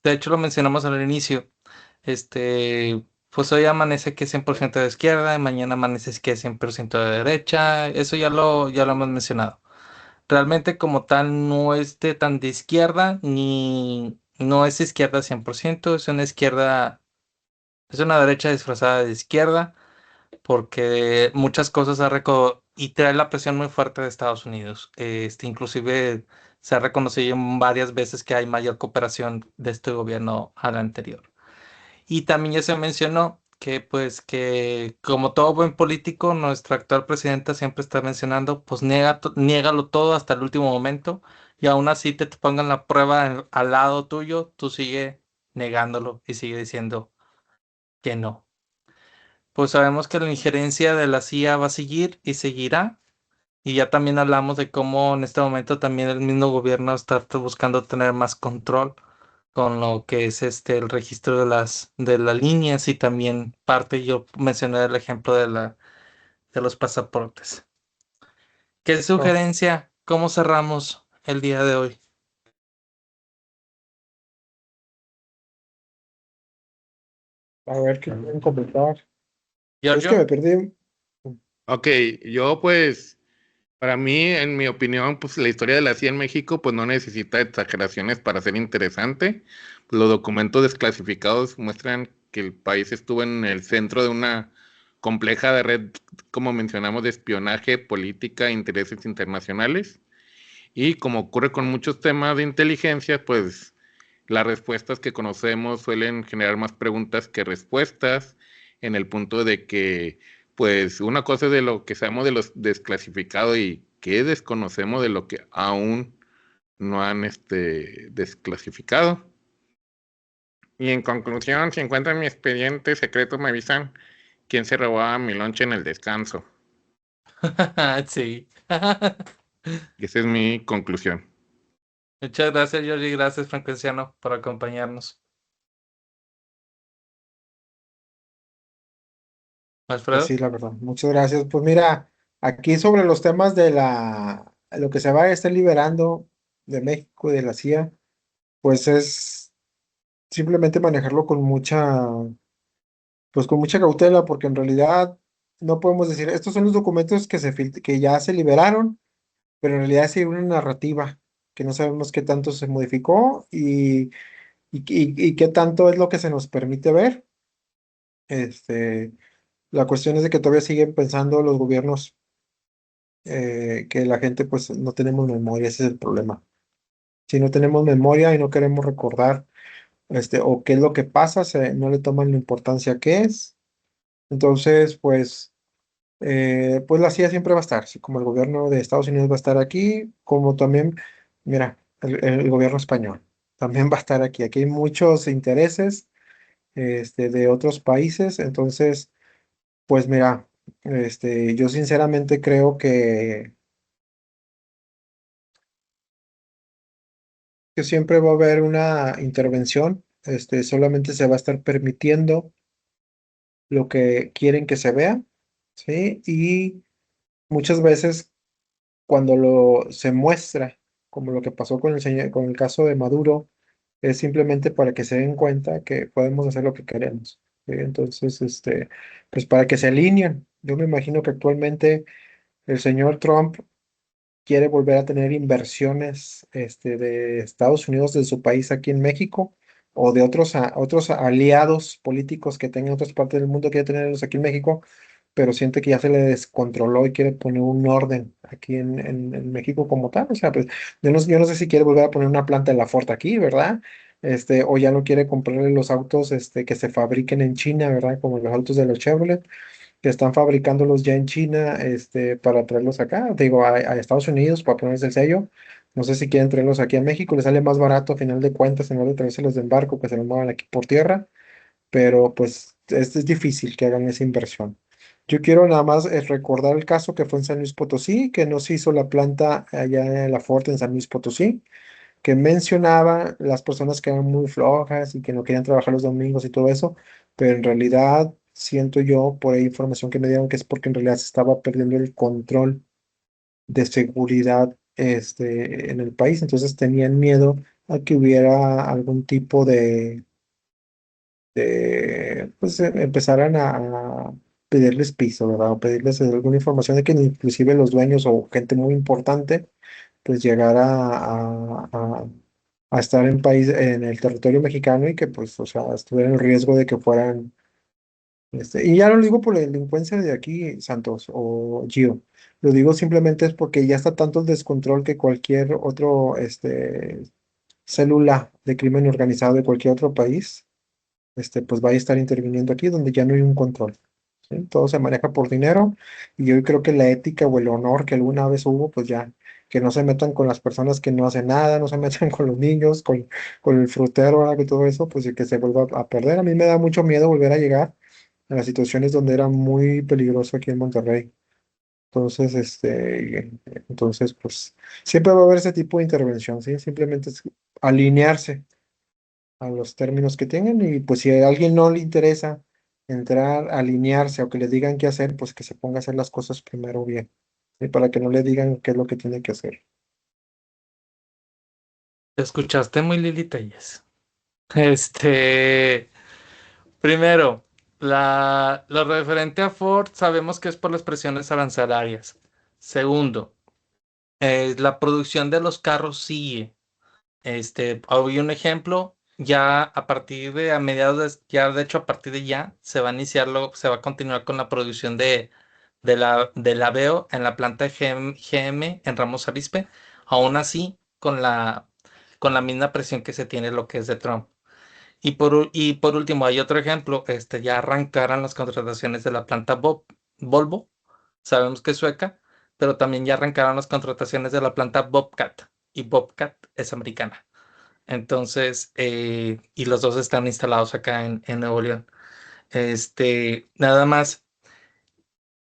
de hecho lo mencionamos al inicio, pues hoy amanece que es 100% de izquierda y mañana amanece que es 100% de derecha, eso ya lo hemos mencionado. Realmente como tal no es tan de izquierda ni no es izquierda 100%, es una derecha disfrazada de izquierda porque muchas cosas y trae la presión muy fuerte de Estados Unidos. Inclusive se ha reconocido varias veces que hay mayor cooperación de este gobierno al anterior. Y también ya se mencionó que pues que como todo buen político, nuestra actual presidenta siempre está mencionando, pues niégalo todo hasta el último momento y aún así te pongan la prueba al lado tuyo, tú sigue negándolo y sigue diciendo que no. Pues sabemos que la injerencia de la CIA va a seguir y seguirá. Y ya también hablamos de cómo en este momento también el mismo gobierno está buscando tener más control con lo que es el registro de las líneas y también parte, yo mencioné el ejemplo de los pasaportes. ¿Qué Oh, sugerencia? ¿Cómo cerramos el día de hoy? a ver qué pueden comentar. Es que Giorgio, me perdí. Ok, yo pues, para mí, en mi opinión, pues la historia de la CIA en México pues no necesita exageraciones para ser interesante. Los documentos desclasificados muestran que el país estuvo en el centro de una compleja red, como mencionamos, de espionaje, política e intereses internacionales. Y como ocurre con muchos temas de inteligencia, pues las respuestas que conocemos suelen generar más preguntas que respuestas, en el punto de que, pues, una cosa es de lo que sabemos de los desclasificados y que desconocemos de lo que aún no han desclasificado. Y en conclusión, si encuentran mi expediente secreto, me avisan quién se robaba mi lonche en el descanso. sí. Y esa es mi conclusión. Muchas gracias, Giorgio, y gracias, Francisco, por acompañarnos. Pues Alfredo. sí, la verdad. Muchas gracias. Pues mira, aquí sobre los temas de lo que se va a estar liberando de México y de la CIA, pues es simplemente manejarlo con pues con mucha cautela, porque en realidad no podemos decir, estos son los documentos que ya se liberaron, pero en realidad sí hay una narrativa que no sabemos qué tanto se modificó y qué tanto es lo que se nos permite ver. Este, la cuestión es de que todavía siguen pensando los gobiernos que la gente pues no tenemos memoria, ese es el problema. Si no tenemos memoria y no queremos recordar o qué es lo que pasa, no le toman la importancia que es. Entonces, pues la CIA siempre va a estar, así como el gobierno de Estados Unidos va a estar aquí, como también, mira, el gobierno español también va a estar aquí. Aquí hay muchos intereses de otros países, entonces, pues mira, yo sinceramente creo que siempre va a haber una intervención, solamente se va a estar permitiendo lo que quieren que se vea, ¿sí? Y muchas veces cuando se muestra, como lo que pasó con el caso de Maduro, es simplemente para que se den cuenta que podemos hacer lo que queremos, ¿sí? Entonces, pues para que se alineen. Yo me imagino que actualmente el señor Trump quiere volver a tener inversiones de Estados Unidos, de su país aquí en México, o de otros aliados políticos que tengan en otras partes del mundo, quiere tenerlos aquí en México, pero siente que ya se le descontroló y quiere poner un orden aquí en México como tal. O sea, pues yo no sé si quiere volver a poner una planta de la Ford aquí, ¿verdad? O ya no quiere comprarle los autos que se fabriquen en China, ¿verdad? Como los autos de los Chevrolet que están fabricándolos ya en China, para traerlos acá, digo, a Estados Unidos para ponerse el sello. No sé si quieren traerlos aquí a México, les sale más barato a final de cuentas en vez de traérselos de embarco, que se los muevan aquí por tierra, pero pues es difícil que hagan esa inversión. Yo quiero nada más recordar el caso que fue en San Luis Potosí, que no se hizo la planta allá en la Ford en San Luis Potosí, que mencionaba las personas que eran muy flojas y que no querían trabajar los domingos y todo eso, pero en realidad siento yo por ahí información que me dieron que es porque en realidad se estaba perdiendo el control de seguridad en el país, entonces tenían miedo a que hubiera algún tipo pues empezaran a pedirles piso, ¿verdad? O pedirles alguna información de que inclusive los dueños o gente muy importante pues llegara a estar en el territorio mexicano y que pues, o sea, estuviera en riesgo de que fueran, y ya no lo digo por la delincuencia de aquí, Santos o Gio, lo digo simplemente es porque ya está tanto el descontrol que cualquier otro, célula de crimen organizado de cualquier otro país pues vaya a estar interviniendo aquí donde ya no hay un control. ¿Sí? Todo se maneja por dinero y yo creo que la ética o el honor que alguna vez hubo, pues ya, que no se metan con las personas que no hacen nada, no se metan con los niños, con el frutero, ahora que todo eso, pues y que se vuelva a perder. A mí me da mucho miedo volver a llegar a las situaciones donde era muy peligroso aquí en Monterrey. Entonces, pues siempre va a haber ese tipo de intervención, ¿sí? Simplemente es alinearse a los términos que tengan y pues si a alguien no le interesa entrar, alinearse o que le digan qué hacer, pues que se ponga a hacer las cosas primero bien, ¿sí? Para que no le digan qué es lo que tiene que hacer. Te escuchaste muy Lili Telles. Este, primero, lo referente a Ford, sabemos que es por las presiones arancelarias. Segundo, la producción de los carros sigue. Hoy un ejemplo, ya a partir de a mediados ya de hecho a partir de ya se va a se va a continuar con la producción de la Aveo en la planta de GM en Ramos Arizpe, aún así con la misma presión que se tiene lo que es de Trump. Y por último, hay otro ejemplo, ya arrancaron las contrataciones de la planta Volvo, sabemos que es sueca, pero también ya arrancaron las contrataciones de la planta Bobcat, y Bobcat es americana. Entonces, y los dos están instalados acá en Nuevo León. Nada más,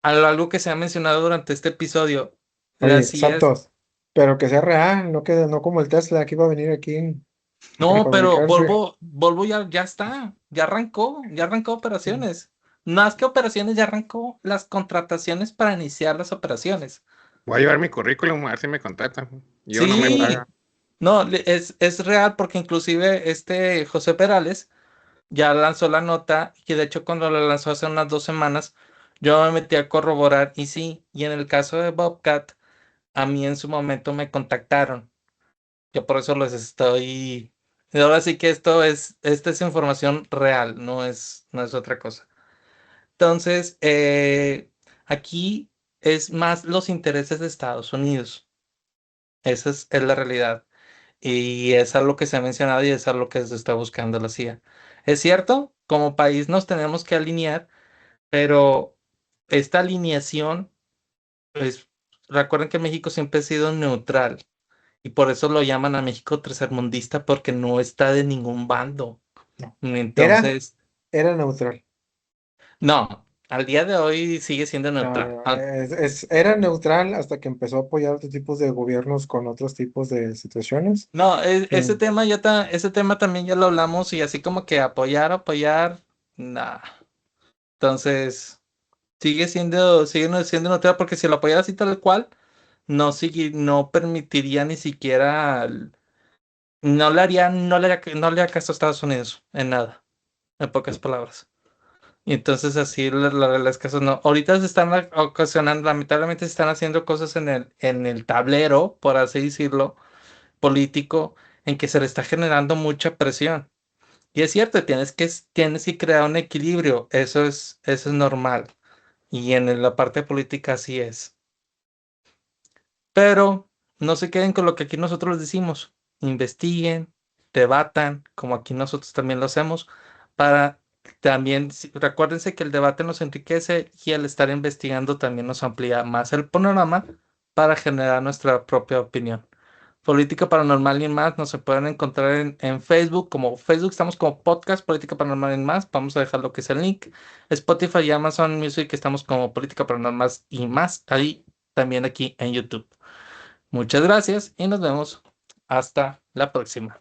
algo que se ha mencionado durante este episodio, las Oye, sillas. Santos, pero que sea real, no como el Tesla que iba a venir aquí a No, pero fabricarse. Volvo ya está, ya arrancó operaciones. Más que operaciones, ya arrancó las contrataciones para iniciar las operaciones. Voy a llevar mi currículum, a ver si me contactan. Yo no me Sí, paga. no, es real porque inclusive José Perales ya lanzó la nota y de hecho cuando la lanzó hace unas 2 semanas, yo me metí a corroborar y sí, y en el caso de Bobcat, a mí en su momento me contactaron. Yo por eso les estoy. Ahora sí que esta es información real, no es otra cosa. Entonces, aquí es más los intereses de Estados Unidos. Esa es la realidad. Y es algo que se ha mencionado y es algo que se está buscando la CIA. Es cierto, como país nos tenemos que alinear, pero esta alineación es, recuerden que México siempre ha sido neutral. Y por eso lo llaman a México tercermundista porque no está de ningún bando. No. Era, Entonces, era neutral. no, al día de hoy sigue siendo No, neutral. no, era neutral hasta que empezó a apoyar otros tipos de gobiernos con otros tipos de situaciones. No, ese Mm, tema ese tema también ya lo hablamos y así como que apoyar, nada. Entonces, sigue siendo neutral porque si lo apoyara así tal cual, no permitiría ni siquiera, no le haría caso a Estados Unidos en nada, en pocas palabras. Y entonces así las cosas no. Ahorita se están ocasionando, lamentablemente se están haciendo cosas en el tablero, por así decirlo, político, en que se le está generando mucha presión. Y es cierto, tienes que crear un equilibrio, eso es normal. Y en la parte política así es. Pero no se queden con lo que aquí nosotros les decimos. Investiguen, debatan, como aquí nosotros también lo hacemos, para también, recuérdense que el debate nos enriquece y el estar investigando también nos amplía más el panorama para generar nuestra propia opinión. Política Paranormal y más nos se pueden encontrar en Facebook, como Facebook estamos como podcast Política Paranormal y más, vamos a dejar lo que es el link. Spotify y Amazon Music estamos como Política Paranormal y más, ahí también aquí en YouTube. Muchas gracias y nos vemos hasta la próxima.